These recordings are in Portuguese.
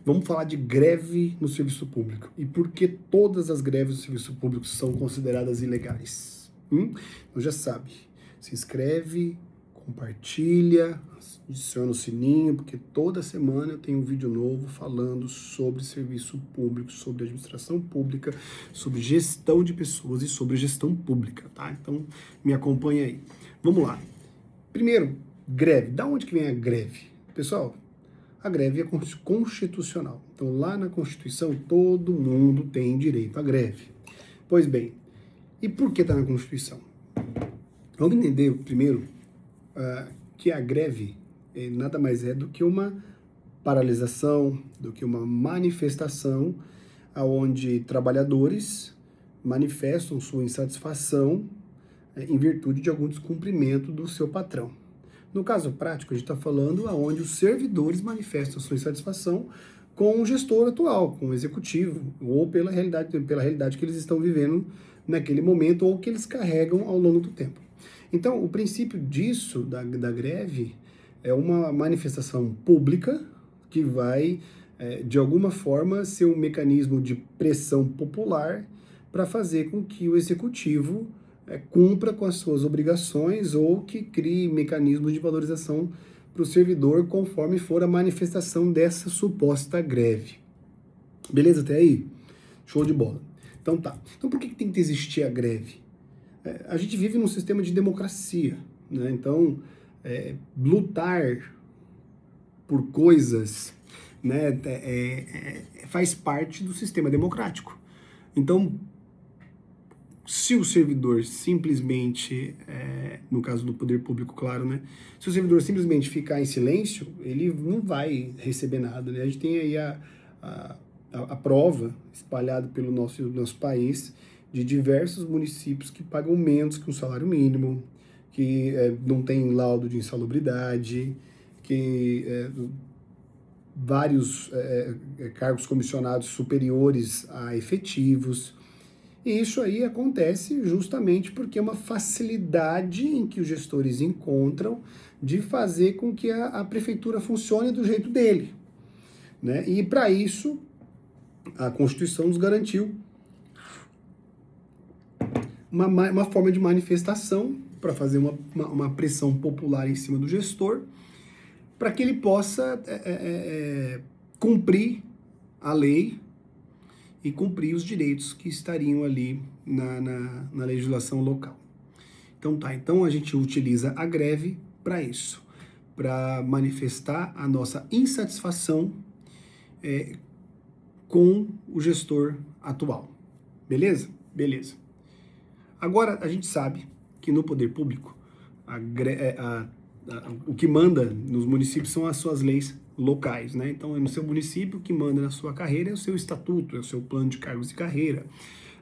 Vamos falar de greve no serviço público. E por que todas as greves no serviço público são consideradas ilegais? Então já sabe, se inscreve, compartilha, adiciona o sininho, porque toda semana eu tenho um vídeo novo falando sobre serviço público, sobre administração pública, sobre gestão de pessoas e sobre gestão pública, tá? Então me acompanha aí. Vamos lá. Primeiro, greve. Da onde que vem a greve? Pessoal, a greve é constitucional. Então, lá na Constituição, todo mundo tem direito à greve. Pois bem, e por que está na Constituição? Vamos entender primeiro que a greve nada mais é do que uma paralisação, do que uma manifestação onde trabalhadores manifestam sua insatisfação em virtude de algum descumprimento do seu patrão. No caso prático, a gente está falando aonde os servidores manifestam sua insatisfação com o gestor atual, com o executivo, ou pela realidade que eles estão vivendo naquele momento, ou que eles carregam ao longo do tempo. Então, o princípio disso, da greve, é uma manifestação pública que vai, de alguma forma, ser um mecanismo de pressão popular para fazer com que o executivo cumpra com as suas obrigações ou que crie mecanismos de valorização para o servidor conforme for a manifestação dessa suposta greve. Beleza até aí? Show de bola. Então tá. Então por que tem que existir a greve? A gente vive num sistema de democracia, né? Então lutar por coisas, né, faz parte do sistema democrático. Então, se o servidor simplesmente, no caso do poder público, claro, né? Se o servidor simplesmente ficar em silêncio, ele não vai receber nada, né? A gente tem aí a prova espalhada pelo nosso país de diversos municípios que pagam menos que um salário mínimo, que não tem laudo de insalubridade, que vários cargos comissionados superiores a efetivos. E isso aí acontece justamente porque é uma facilidade em que os gestores encontram de fazer com que a prefeitura funcione do jeito dele, né? E para isso, a Constituição nos garantiu uma forma de manifestação para fazer uma pressão popular em cima do gestor, para que ele possa cumprir a lei e cumprir os direitos que estariam ali na legislação local. Então tá, então a gente utiliza a greve para isso, para manifestar a nossa insatisfação com o gestor atual. Beleza? Beleza. Agora a gente sabe que no poder público o que manda nos municípios são as suas leis locais, né? Então é no seu município que manda na sua carreira é o seu estatuto, é o seu plano de cargos e carreira,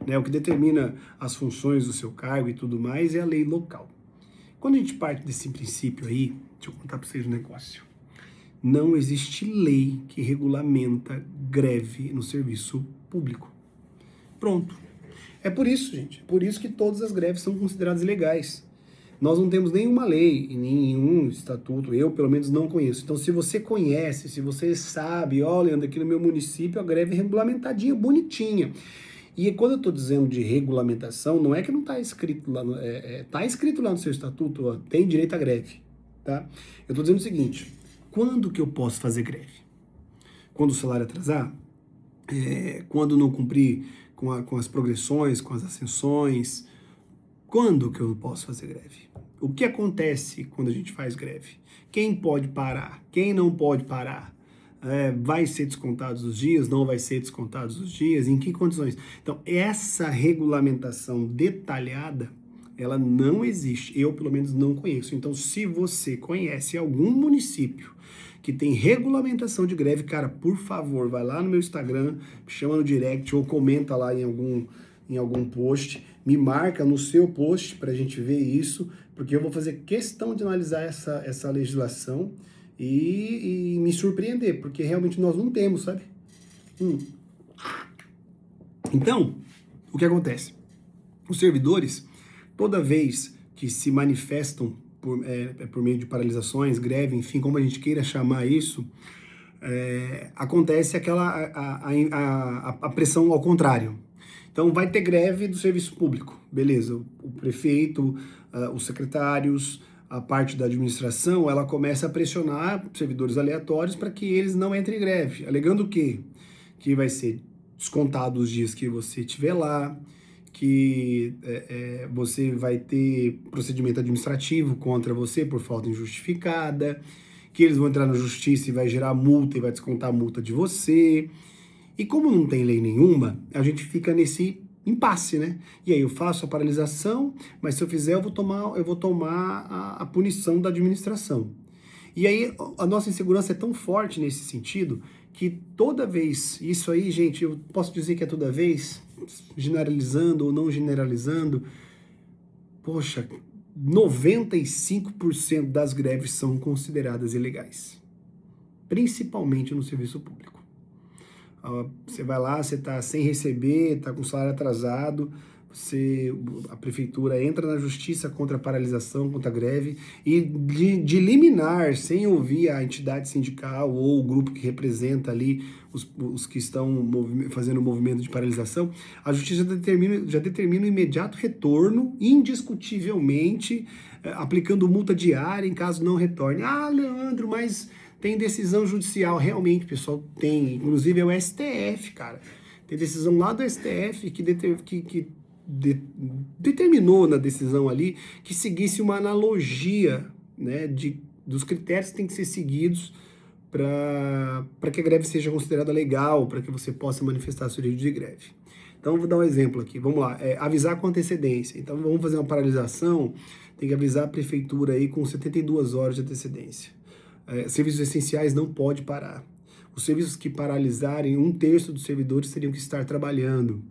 né? O que determina as funções do seu cargo e tudo mais é a lei local. Quando a gente parte desse princípio aí, deixa eu contar para vocês um negócio. Não existe lei que regulamenta greve no serviço público. Pronto. É por isso, gente, por isso que todas as greves são consideradas ilegais. Nós não temos nenhuma lei, nenhum estatuto, eu pelo menos não conheço. Então se você conhece, se você sabe, olha, aqui no meu município a greve é regulamentadinha, bonitinha. E quando eu estou dizendo de regulamentação, não é que não está escrito lá, está escrito lá no seu estatuto, ó, tem direito à greve, tá? Eu estou dizendo o seguinte, quando que eu posso fazer greve? Quando o salário atrasar? Quando não cumprir com as progressões, com as ascensões? Quando que eu posso fazer greve? O que acontece quando a gente faz greve? Quem pode parar? Quem não pode parar? Vai ser descontados os dias? Não vai ser descontados os dias? Em que condições? Então, essa regulamentação detalhada, ela não existe. Eu, pelo menos, não conheço. Então, se você conhece algum município que tem regulamentação de greve, cara, por favor, vai lá no meu Instagram, me chama no direct ou comenta lá em algum post, me marca no seu post para a gente ver isso, porque eu vou fazer questão de analisar essa legislação e me surpreender, porque realmente nós não temos, sabe? Então, o que acontece? Os servidores, toda vez que se manifestam por meio de paralisações, greve, enfim, como a gente queira chamar isso, acontece a pressão ao contrário. Então vai ter greve do serviço público, beleza, o prefeito, os secretários, a parte da administração, ela começa a pressionar servidores aleatórios para que eles não entrem em greve, alegando o quê? Que vai ser descontado os dias que você estiver lá, que você vai ter procedimento administrativo contra você por falta injustificada, que eles vão entrar na justiça e vai gerar multa e vai descontar a multa de você. E como não tem lei nenhuma, a gente fica nesse impasse, né? E aí eu faço a paralisação, mas se eu fizer eu vou tomar a punição da administração. E aí a nossa insegurança é tão forte nesse sentido que toda vez, isso aí, gente, eu posso dizer que é toda vez, generalizando ou não generalizando, poxa, 95% das greves são consideradas ilegais, principalmente no serviço público. Você vai lá, você está sem receber, está com salário atrasado, a prefeitura entra na justiça contra a paralisação, contra a greve, e de liminar, sem ouvir a entidade sindical ou o grupo que representa ali os que estão fazendo o movimento de paralisação, a justiça já determina o imediato retorno, indiscutivelmente, aplicando multa diária em caso não retorne. Ah, Leandro, mas tem decisão judicial. Realmente, pessoal, tem. Inclusive é o STF, cara. Tem decisão lá do STF que determinou na decisão ali que seguisse uma analogia, né, dos critérios que têm que ser seguidos para que a greve seja considerada legal, para que você possa manifestar seu direito de greve. Então, vou dar um exemplo aqui. Vamos lá. Avisar com antecedência. Então, vamos fazer uma paralisação, tem que avisar a prefeitura aí com 72 horas de antecedência. Serviços essenciais não pode parar. Os serviços que paralisarem, 1/3 dos servidores teriam que estar trabalhando.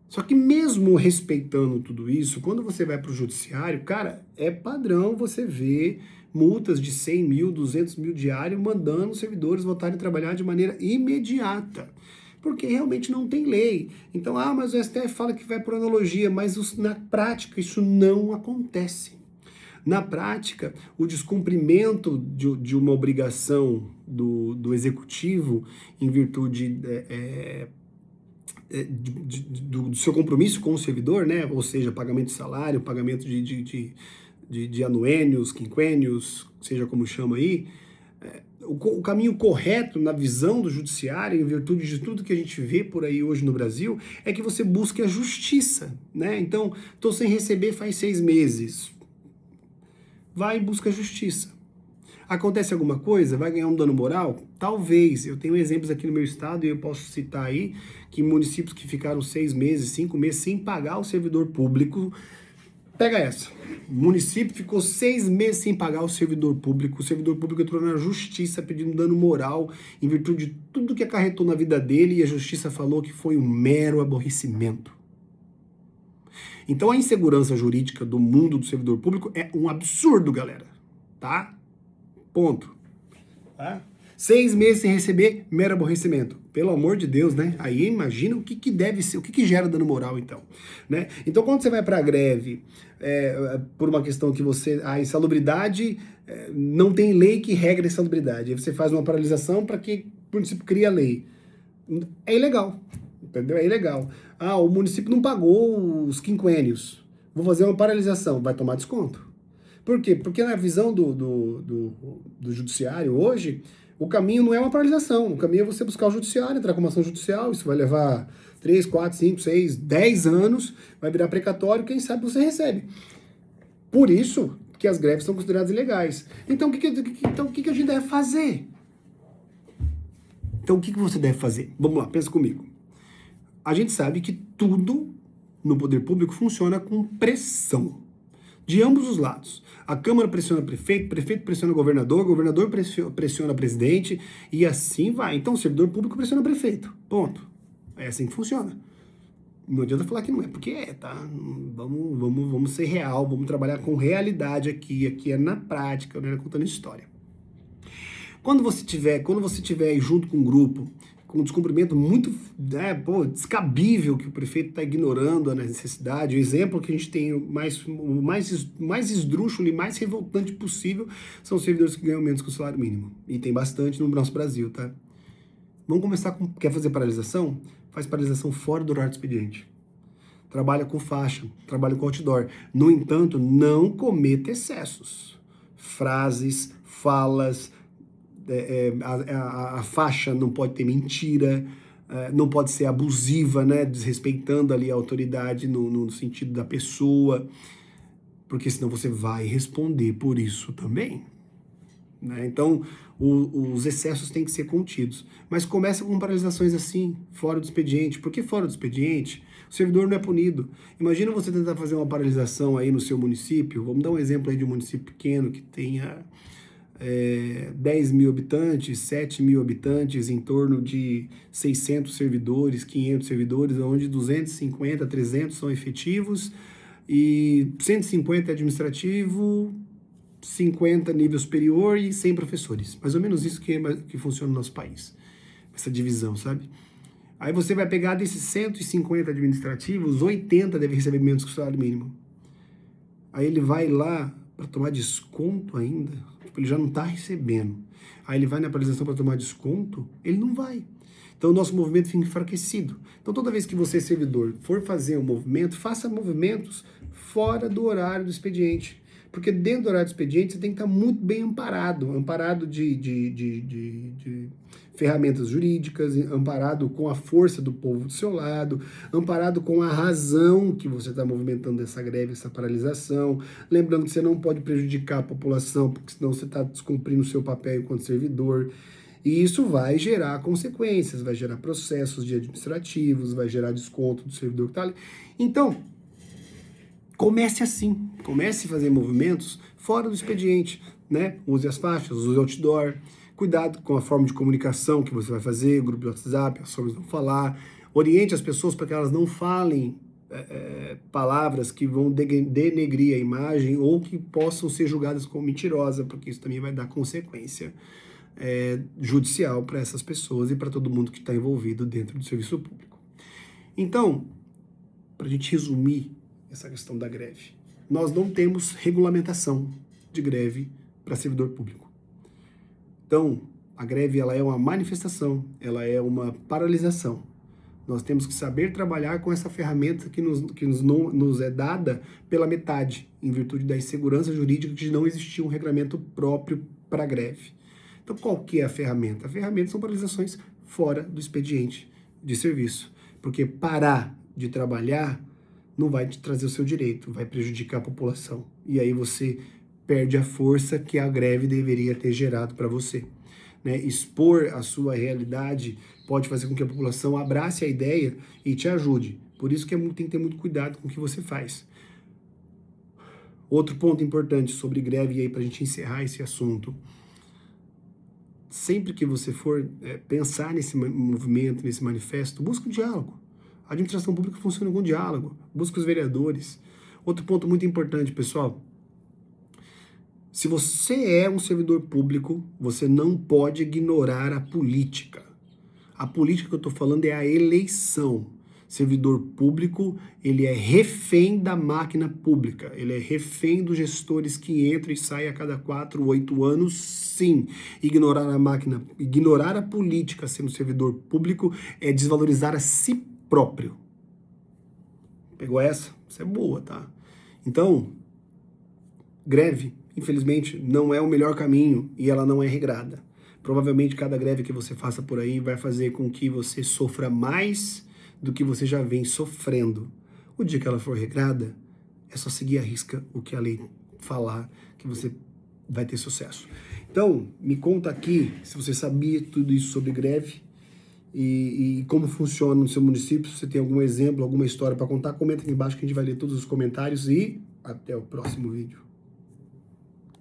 Só que mesmo respeitando tudo isso, quando você vai para o judiciário, cara, é padrão você ver multas de 100 mil, 200 mil diário mandando os servidores voltarem a trabalhar de maneira imediata. Porque realmente não tem lei. Então, mas o STF fala que vai por analogia, mas na prática isso não acontece. Na prática, o descumprimento de uma obrigação do executivo em virtude do seu compromisso com o servidor, né? Ou seja, pagamento de salário, pagamento de anuênios, quinquênios, seja como chama aí, o caminho correto na visão do judiciário, em virtude de tudo que a gente vê por aí hoje no Brasil, é que você busque a justiça, né? Então, estou sem receber faz 6 meses. Vai e busca a justiça. Acontece alguma coisa? Vai ganhar um dano moral? Talvez. Eu tenho exemplos aqui no meu estado e eu posso citar aí que municípios que ficaram 6 meses, 5 meses sem pagar o servidor público. Pega essa. O município ficou 6 meses sem pagar o servidor público entrou na justiça pedindo dano moral em virtude de tudo que acarretou na vida dele e a justiça falou que foi um mero aborrecimento. Então a insegurança jurídica do mundo do servidor público é um absurdo, galera. Tá? Ponto. Tá? 6 meses sem receber, mero aborrecimento. Pelo amor de Deus, né? Aí imagina o que deve ser, o que gera dano moral, então. Né? Então quando você vai pra greve, por uma questão que a insalubridade, não tem lei que regra a insalubridade. Aí você faz uma paralisação para que o município crie a lei. É ilegal. Entendeu? É ilegal. O município não pagou os quinquênios. Vou fazer uma paralisação. Vai tomar desconto. Por quê? Porque na visão do judiciário hoje, o caminho não é uma paralisação. O caminho é você buscar o judiciário, entrar com uma ação judicial. Isso vai levar 3, 4, 5, 6, 10 anos. Vai virar precatório. Quem sabe você recebe. Por isso que as greves são consideradas ilegais. Então, o que a gente deve fazer? Então, o que você deve fazer? Vamos lá, pensa comigo. A gente sabe que tudo no poder público funciona com pressão, de ambos os lados. A Câmara pressiona o prefeito pressiona o governador pressiona o presidente, e assim vai. Então o servidor público pressiona o prefeito. Ponto. É assim que funciona. Não adianta falar que não é, porque tá? Vamos ser real, vamos trabalhar com realidade aqui. Aqui é na prática, não é contando história. Quando você tiver junto com um grupo, com um descumprimento muito descabível, que o prefeito está ignorando a necessidade, o exemplo que a gente tem o mais esdrúxulo e mais revoltante possível são os servidores que ganham menos que o salário mínimo. E tem bastante no nosso Brasil, tá? Vamos começar com... Quer fazer paralisação? Faz paralisação fora do horário do expediente. Trabalha com faixa, trabalha com outdoor. No entanto, não cometa excessos. Frases, falas, a faixa não pode ter mentira, não pode ser abusiva, né, desrespeitando ali a autoridade no sentido da pessoa, porque senão você vai responder por isso também. Né? Então, os excessos têm que ser contidos. Mas começa com paralisações assim, fora do expediente. Por que fora do expediente? O servidor não é punido. Imagina você tentar fazer uma paralisação aí no seu município. Vamos dar um exemplo aí de um município pequeno que tenha 10 mil habitantes, 7 mil habitantes, em torno de 600 servidores, 500 servidores, onde 250, 300 são efetivos e 150 é administrativo, 50 nível superior e 100 professores. Mais ou menos isso que funciona no nosso país. Essa divisão, sabe? Aí você vai pegar desses 150 administrativos, 80 devem receber menos que o salário mínimo. Aí ele vai lá para tomar desconto ainda, tipo, ele já não está recebendo. Aí ele vai na paralisação para tomar desconto, ele não vai. Então o nosso movimento fica enfraquecido. Então toda vez que você, servidor, for fazer um movimento, faça movimentos fora do horário do expediente. Porque dentro do horário do expediente você tem que estar muito bem amparado de ferramentas jurídicas, amparado com a força do povo do seu lado, amparado com a razão que você está movimentando essa greve, essa paralisação. Lembrando que você não pode prejudicar a população, porque senão você está descumprindo o seu papel enquanto servidor. E isso vai gerar consequências, vai gerar processos administrativos, vai gerar desconto do servidor que está ali. Então, comece assim, comece a fazer movimentos fora do expediente, né? Use as faixas, use outdoor, cuidado com a forma de comunicação que você vai fazer, grupo de WhatsApp, as formas de não falar, oriente as pessoas para que elas não falem palavras que vão denegrir a imagem ou que possam ser julgadas como mentirosa, porque isso também vai dar consequência judicial para essas pessoas e para todo mundo que está envolvido dentro do serviço público. Então, para a gente resumir essa questão da greve, nós não temos regulamentação de greve para servidor público. Então, a greve ela é uma manifestação, ela é uma paralisação. Nós temos que saber trabalhar com essa ferramenta que nos é dada pela metade, em virtude da insegurança jurídica de não existir um regulamento próprio para a greve. Então, qual que é a ferramenta? A ferramenta são paralisações fora do expediente de serviço, porque parar de trabalhar não vai te trazer o seu direito, vai prejudicar a população. E aí você perde a força que a greve deveria ter gerado para você. Né? Expor a sua realidade pode fazer com que a população abrace a ideia e te ajude. Por isso que tem que ter muito cuidado com o que você faz. Outro ponto importante sobre greve, e aí para a gente encerrar esse assunto, sempre que você for pensar nesse movimento, nesse manifesto, busque o diálogo. A administração pública funciona com diálogo, busca os vereadores. Outro ponto muito importante, pessoal, se você é um servidor público, você não pode ignorar a política. A política que eu estou falando é a eleição. Servidor público, ele é refém da máquina pública, ele é refém dos gestores que entram e saem a cada 4 ou 8 anos, sim. Ignorar a máquina, ignorar a política sendo servidor público é desvalorizar a si próprio. Pegou essa? Isso é boa, tá? Então, greve, infelizmente, não é o melhor caminho e ela não é regrada. Provavelmente cada greve que você faça por aí vai fazer com que você sofra mais do que você já vem sofrendo. O dia que ela for regrada, é só seguir à risca o que a lei falar, que você vai ter sucesso. Então, me conta aqui se você sabia tudo isso sobre greve e como funciona no seu município. Se você tem algum exemplo, alguma história para contar, comenta aqui embaixo que a gente vai ler todos os comentários e até o próximo vídeo.